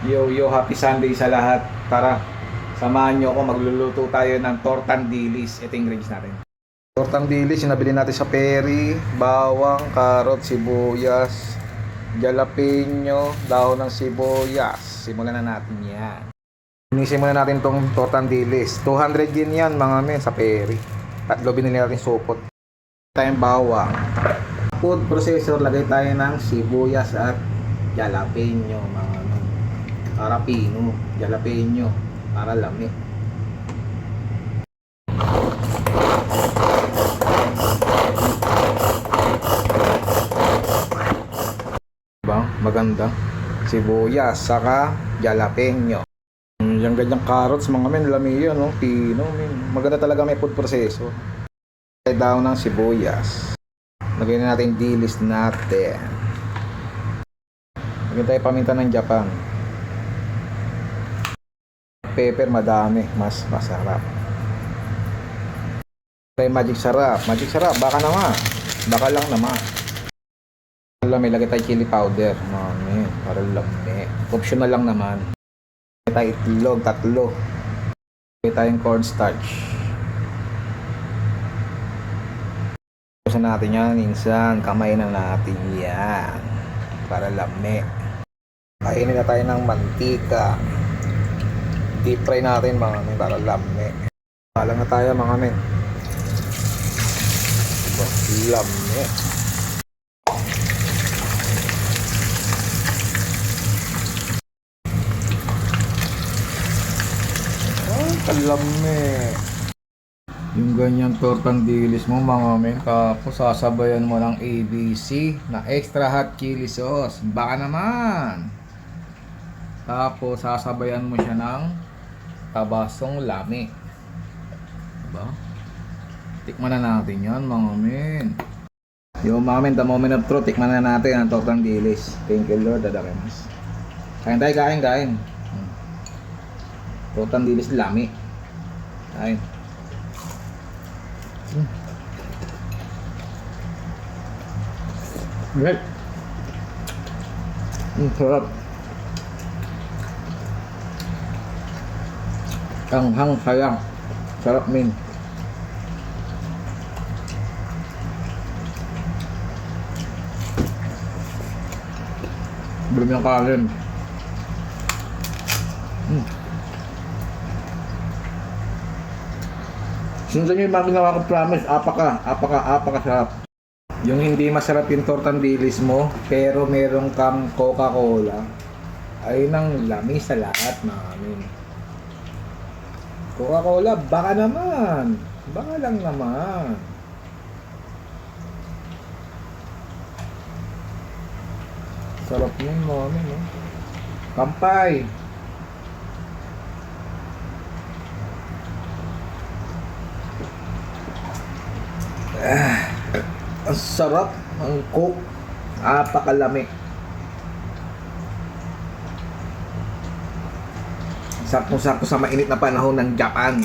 Yo, happy Sunday sa lahat. Tara, samahan nyo ako. Magluluto tayo ng tortang dilis. Ito yung ingredients natin. Tortang dilis, yung nabili natin sa Perry. Bawang, karot, sibuyas, jalapeno, dahon ng sibuyas. Simulan na natin yan. Inisin muna natin tong tortang dilis. 200 yen yan mga men sa Perry. Tatlo binili natin supot. Tayong bawang. Food processor, lagay tayo ng sibuyas at jalapeno mga men. Harapino, jalapeno para lami. Diba? Maganda. Sibuyas saka jalapeno. Yung ganyang carrots mga men, lami yun, no? Pino, men. Maganda talaga may food processor. Lagay daw ng sibuyas. Lagyan na natin dilis natin. Lagyan tayo paminta ng Japan. Pepper madami, mas masarap. Try magic sarap, baka naman. Baka lang naman. May lagay tayo chili powder, mami, para lami. Optional lang naman. Lagay tayo itlog, 3. Lagay tayong cornstarch. Usan natin yan, minsan kamay na natin yan para lami. Kainin na tayo ng mantika. Deep fry natin mga men para lami. Pala na tayo mga men. Lami. Ay, kalami. Yung ganyan tortang dilis mo mga men, tapos sasabayan mo ng ABC na extra hot chili sauce. Baka naman. Tapos sasabayan mo siya ng tabasong lami. Diba? Tikman na natin yan mga men. Yung mga men, the moment of truth, tikman na natin ang tortang dilis. Thank you Lord, dadakimas. Kain tayo, kain. Tortang dilis lami. Kain. Right. Sarap. Hanghang sayang. Sarap min. Belum yang kalim. Sundan nyo yung mga ginawa ko promise. Apaka sarap. Yung hindi masarap yung tortang dilis mo, pero meron kang Coca-Cola, ay nang lami sa lahat mga min. Coca-Cola, baka naman. Baka lang naman. Sarap nun mga men, no? Kampay. Ang sarap. Ang coke. Apakalami. Sakto-sakto sa mainit na panahon ng Japan.